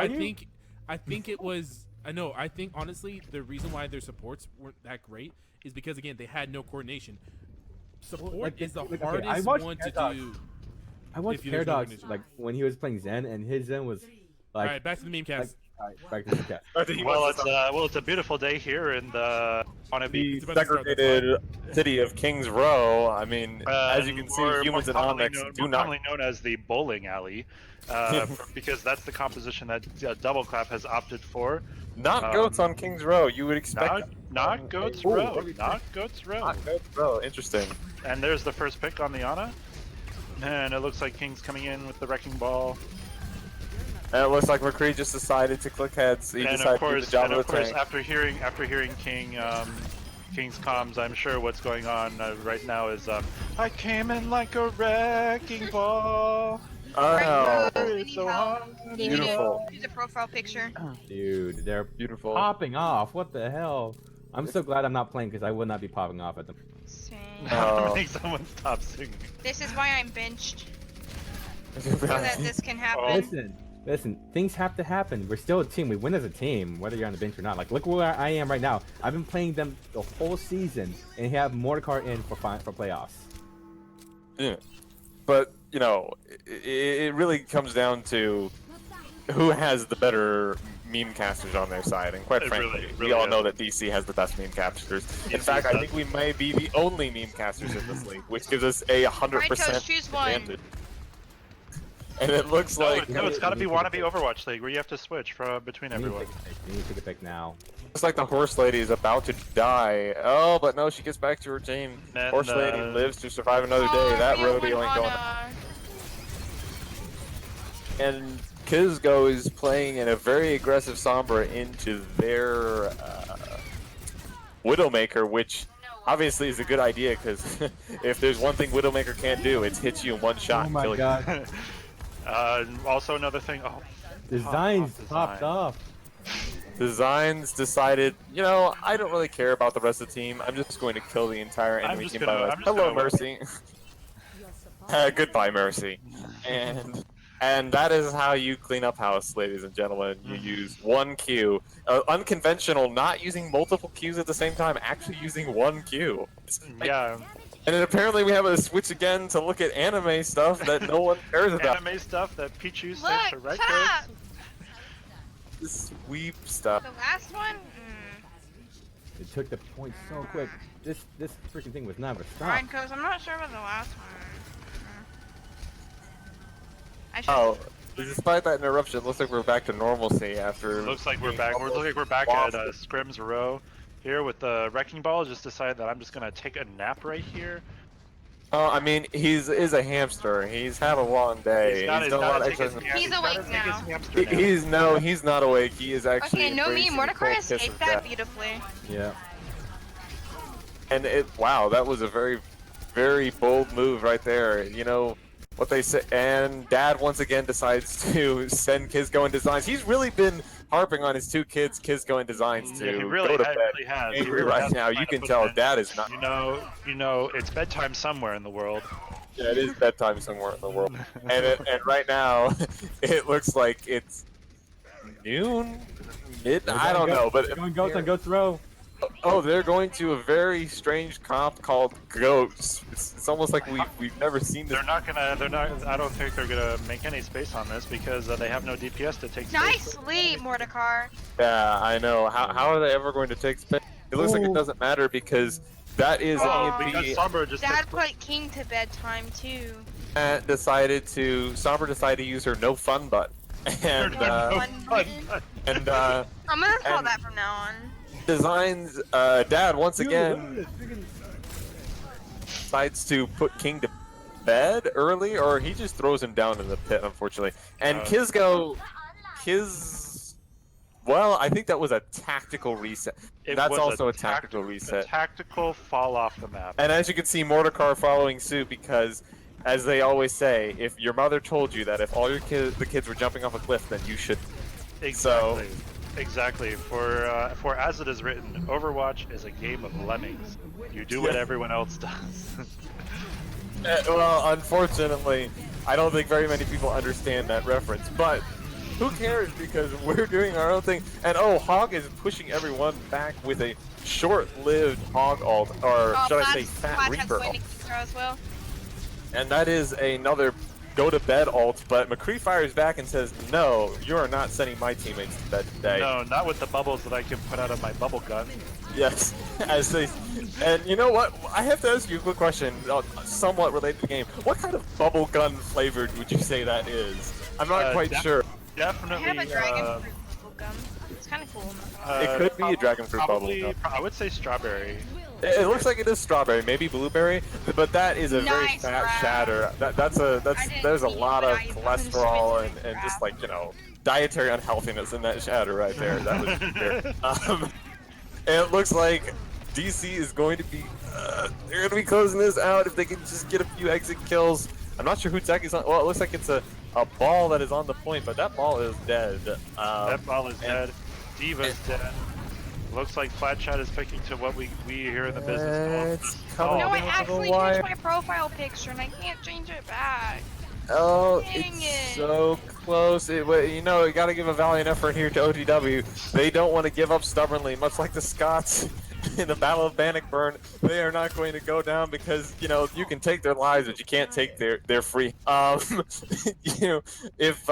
think it was. I know. I think honestly, the reason why their supports weren't that great is because again they had no coordination. Support is the hardest one to do. I watched Paradox like when he was playing Zen, and his Zen was like. All right, back to the meme cast. Back to the cast. Well, it's a beautiful day here in the the segregated city of Kings Row. I mean, as you can see, humans and Onyx do not. Commonly known as the bowling alley, because that's the composition that Double Clap has opted for. Not goats on Kings Row. You would expect. Not Goats Row. Not Goats Row. Not Goats Row. Interesting. And there's the first pick on the Ana. And it looks like King's coming in with the Wrecking Ball. And it looks like McCree just decided to click heads. He decided to do the job of the tank. After hearing King's comms, I'm sure what's going on right now is I came in like a wrecking ball. Oh, it's so hot. Beautiful. Use a profile picture. Dude, they're Beautiful. popping off. What the hell? I'm so glad I'm not playing because I would not be popping off at them. Same. To make someone stop singing. This is why I'm benched. So that this can happen. Listen, things have to happen. We're still a team. We win as a team, whether you're on the bench or not. Like, look where I am right now. I've been playing them the whole season, and have Mordecai in for playoffs. Yeah, but you know, it really comes down to who has the better meme casters on their side, and quite frankly, we all know that DC has the best meme casters. In fact, I think we may be the only meme casters in this league, which gives us a 100% advantage. And it looks like no, it's got to be wannabe Overwatch League where you have to switch from between everyone. You need to take a pick now. Looks like the horse lady is about to die. Oh, but no, she gets back to her team. And, horse lady lives to survive another day. That rodeo ain't going. And Kizgo is playing in a very aggressive Sombra into their Widowmaker, which obviously is a good idea because if there's one thing Widowmaker can't do, it's hit you in one shot. Oh my god. Also another thing. Oh, Designs popped off. Designs decided, you know, I don't really care about the rest of the team. I'm just going to kill the entire enemy team by myself. Hello, Mercy. Goodbye, Mercy. And that is how you clean up house, ladies and gentlemen. You use one Q. Unconventional, not using multiple Qs at the same time, actually using one Q. Yeah. And then apparently we have a switch again to look at anime stuff that no one cares about. Anime stuff that Pichu says to red coats. Sweep stuff. The last one? It took the point so quick. This freaking thing was never stopped. Ryan Coast, I'm not sure about the last one. Oh, despite that interruption, it looks like we're back to normalcy after. Looks like we're back. Looks like we're back at Scrims Row here with the Wrecking Ball. Just decided that I'm just gonna take a nap right here. I mean, he's a hamster. He's had a long day. He's done a lot of exercise. He's awake now. He's not awake. He is actually. Okay, no me. Mordecai escaped that beautifully. Yeah. And wow, that was a very, very bold move right there. You know what they say. And Dad once again decides to send Kizgo and Designs. He's really been harping on his two kids, Kizgo and Designs, to go to bed. Really has. Angry right now. You can tell Dad is not. You know, it's bedtime somewhere in the world. Yeah, it is bedtime somewhere in the world. and right now, it looks like it's noon, I don't know, but going goats on Goats Row. Oh, they're going to a very strange comp called Goats. It's almost like we've never seen this. They're not. I don't think they're gonna make any space on this because they have no DPS to take space. Nice lead, Mordecai. Yeah, I know. How are they ever going to take space? It looks like it doesn't matter because that is because Sombra just Dad put King to bedtime too. Sombra decided to use her no fun button. And I'm gonna call that from now on. Designs Dad once again decides to put King to bed early, or he just throws him down in the pit, unfortunately. And well, I think that was a tactical reset. That's also a tactical reset. A tactical fall off the map. And as you can see, Mordecai following suit because, as they always say, if your mother told you that if all the kids were jumping off a cliff, then you should. Exactly. Exactly. For as it is written, Overwatch is a game of lemmings. You do what everyone else does. Well, unfortunately, I don't think very many people understand that reference. But who cares? Because we're doing our own thing. And oh, Hog is pushing everyone back with a short-lived Hog ult, or should I say Fat Reaper ult. As well. And that is another go-to-bed ult, but McCree fires back and says, no, you are not sending my teammates to bed today. No, not with the bubbles that I can put out of my bubble gun. Yes, as they, and you know what? I have to ask you a quick question, somewhat related to the game. What kind of bubble gun flavored would you say that is? I'm not quite sure. Definitely. I have a dragon fruit bubble gum. It's kind of cool. It could be a dragon fruit bubble gum. I would say strawberry. It looks like it is strawberry, maybe blueberry, but that is a very fat shatter. There's a lot of cholesterol and just like, you know, dietary unhealthiness in that shatter right there. That was weird. And it looks like DC is going to be they're going to be closing this out if they can just get a few exit kills. I'm not sure who Tech is on. Well, it looks like it's a ball that is on the point, but that ball is dead. That ball is dead. Diva's dead. Looks like Flatshot is picking to what we here in the business call. No, I actually changed my profile picture and I can't change it back. Oh, Dang it's it. so close. You know, you got to give a valiant effort here to OTW. They don't want to give up stubbornly, much like the Scots in the Battle of Bannockburn. They are not going to go down because, you know, you can take their lives, but you can't take their free. You know, if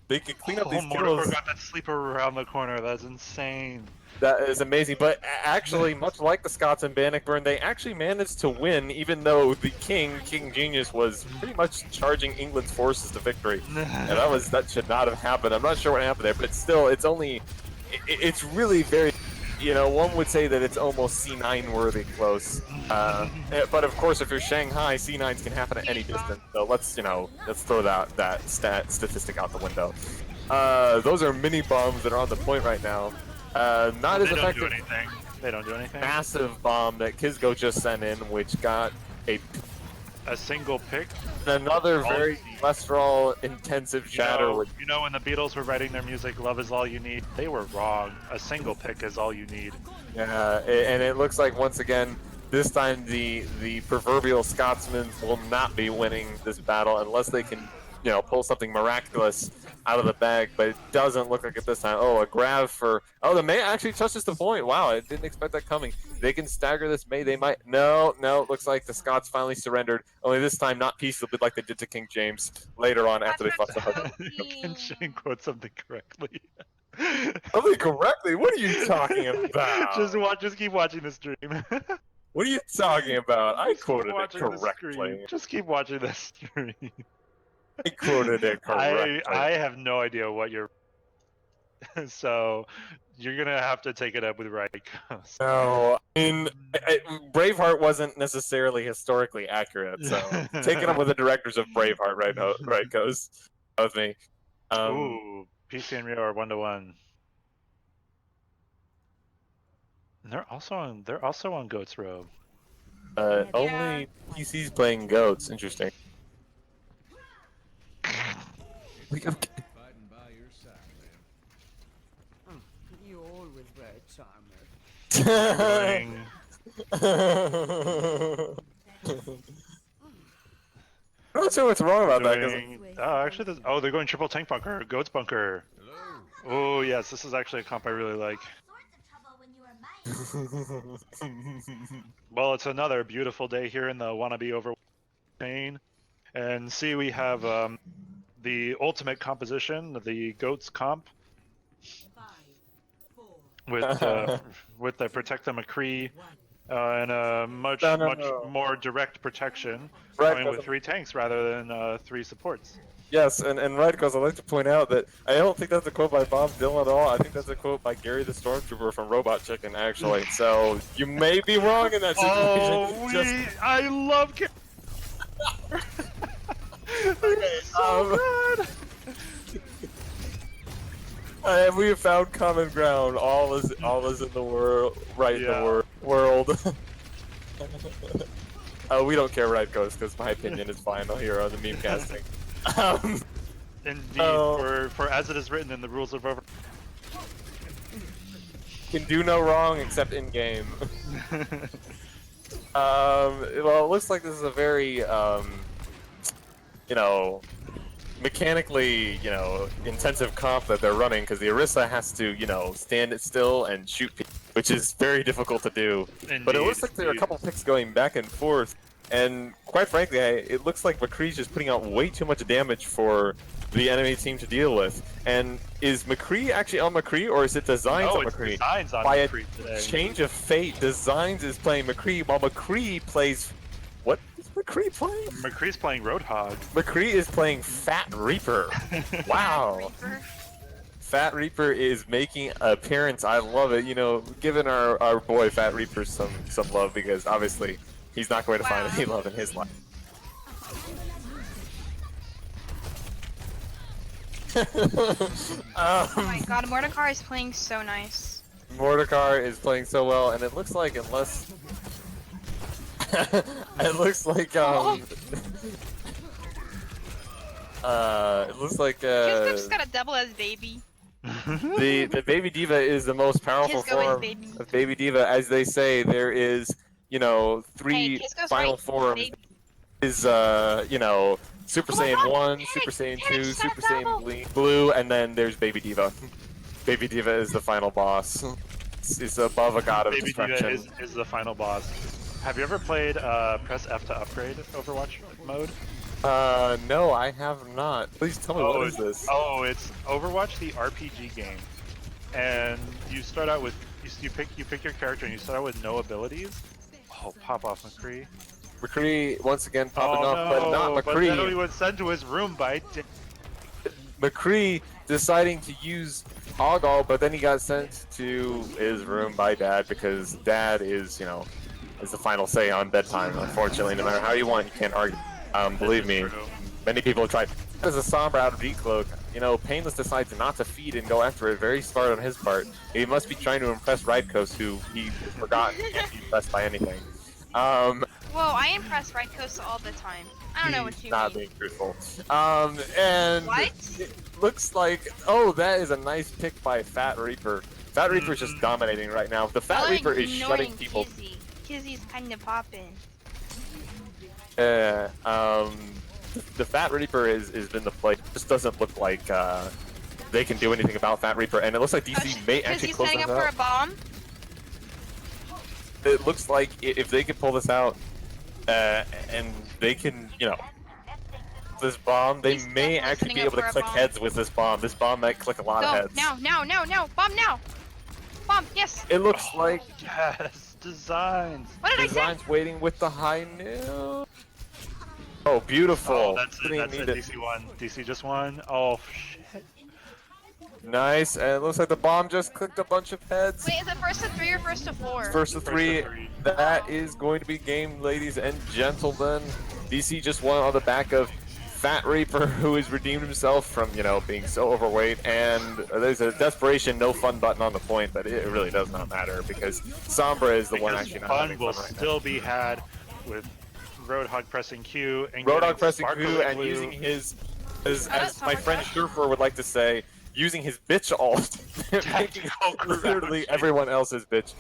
they could clean up these kills. Got that sleeper around the corner. That's insane. That is amazing, but actually, much like the Scots in Bannockburn, they actually managed to win, even though the King Genius, was pretty much charging England's forces to victory, and that should not have happened. I'm not sure what happened there, but still, it's really very, you know, one would say that it's almost C9 worthy close. But of course, if you're Shanghai, C9s can happen at any distance. So let's throw that statistic out the window. Those are mini bombs that are on the point right now. Not as effective. Don't do anything. They don't do anything. Massive bomb that Kizgo just sent in, which got a single pick. Another very cholesterol-intensive shatter. You know, when the Beatles were writing their music, "Love is all you need," they were wrong. A single pick is all you need. Yeah, and it looks like once again, this time the proverbial Scotsmen will not be winning this battle unless they can, you know, pull something miraculous out of the bag, but it doesn't look like it this time. Oh, a grab for... Oh, the May actually touches the point. Wow, I didn't expect that coming. They can stagger this May. They might... No, looks like the Scots finally surrendered. Only this time not peaceably like they did to King James later on after they fucked up. Can Shane quote something correctly? Something correctly? What are you talking about? Just keep watching the stream. What are you talking about? I quoted it correctly. Just keep watching the stream. I quoted it correctly. I have no idea what you're... So, you're gonna have to take it up with Raikos. No, I mean, Braveheart wasn't necessarily historically accurate, so take it up with the directors of Braveheart, right, goes with me. Ooh, PC and Rio are 1-1. And they're also on Goat's Row. Only PC's playing Goats. Interesting. Fighting by your side, man. You always very charming. I'm not sure what's wrong about that. Oh, actually, they're going triple tank bunker, Goat's bunker. Oh yes, this is actually a comp I really like. Well, it's another beautiful day here in the wannabe over chain, and see we have the ultimate composition of the Goats comp with the Protect the McCree and a much more direct protection, going with 3 tanks rather than 3 supports. Yes, and right, because I'd like to point out that I don't think that's a quote by Bob Dylan at all. I think that's a quote by Gary the Stormtrooper from Robot Chicken, actually. So you may be wrong in that situation. I love Gary. So good. We have found common ground. All is in the world, in the world. We don't care, right, Ghost, because my opinion is final here on the meme casting. Indeed, for as it is written in the rules of over. Can do no wrong except in game. Well, it looks like this is a very, you know, mechanically, you know, intensive comp that they're running because the Orisa has to, you know, stand it still and shoot people, which is very difficult to do. Indeed, But it looks like there are a couple picks going back and forth, and quite frankly, it looks like McCree's just putting out way too much damage for the enemy team to deal with. And is McCree actually on McCree, or is it Designs on it's McCree? Designs on By McCree a today. change of fate, Designs is playing McCree, while McCree plays... What is McCree playing? McCree's playing Roadhog. McCree is playing Fat Reaper. Wow. Reaper. Fat Reaper is making an appearance. I love it. You know, giving our boy Fat Reaper some love, because obviously he's not going to find any love in his life. Oh my god, Mordecai is playing so nice. Mordecai is playing so well, and it looks like unless it looks like it looks like Kisko just got a double as baby. the Baby Diva is the most powerful Kisko is form baby. of Baby Diva. As they say, there is, you know, three Hey, Kisko's final right, forms. baby. Is you know, Super Oh my Saiyan God, 1, Panic, Super Saiyan Panic 2, just got Super a double. Saiyan Blue, and then there's Baby Diva. Baby Diva is the final boss. It's above a god of Baby Diva destruction. is the final boss. Have you ever played press F to upgrade Overwatch mode? No, I have not. Please tell me, what is this? Oh, it's Overwatch, the RPG game, and you start out with you pick your character and you start out with no abilities. Oh, pop off McCree. McCree once again popping Oh off, but not But then he McCree. was sent to his room by. McCree deciding to use Hoggle, but then he got sent to his room by Dad, because Dad is, you know, is the final say on bedtime. Unfortunately, no matter how you want, you can't argue. Believe me, True. many people have tried. As a Sombra out of D-Cloak, you know, Painless decides not to feed and go after it. Very smart on his part. He must be trying to impress Rydkos, who he forgot can't be impressed by anything. Whoa, I impress Red Coast all the time. I don't know what you not mean. being truthful. And What? it looks like, oh, that is a nice pick by Fat Reaper. Fat Reaper is just dominating right now. The Fat I like Reaper is ignoring shutting people. Kizzy. Kizzy's kinda popping. The Fat Reaper has been the play. Just doesn't look like they can do anything about Fat Reaper, and it looks like DC may actually Kizzy's close setting this up for a out. bomb. It looks like if they can pull this out, and they can, you know, this bomb, they He's may definitely actually setting be up able to for a click bomb. heads with this bomb. This bomb might click a lot of Go, heads. now, bomb now! Bomb, yes! It looks like Yes, designs. What did I say? Design's waiting with the high nail. Oh, beautiful. Oh, that's it. Didn't That's even it. need DC won. DC just won. Oh shit. Nice, and it looks like the bomb just clicked a bunch of heads. Wait, is it first to 3 or first to 4? First to three. three. That is going to be game, ladies and gentlemen. DC just won on the back of Fat Reaper, who has redeemed himself from, you know, being so overweight. And there's a desperation, no fun button on the point, but it really does not matter because Sombra is the one Because actually not fun having will fun right now. still be had with Roadhog pressing Q and Roadhog getting pressing Q sparkling and blue. using his, as that's my so friend much. Sherfer would like to say, using his bitch ult, making Tactical literally crouch. everyone else's bitch.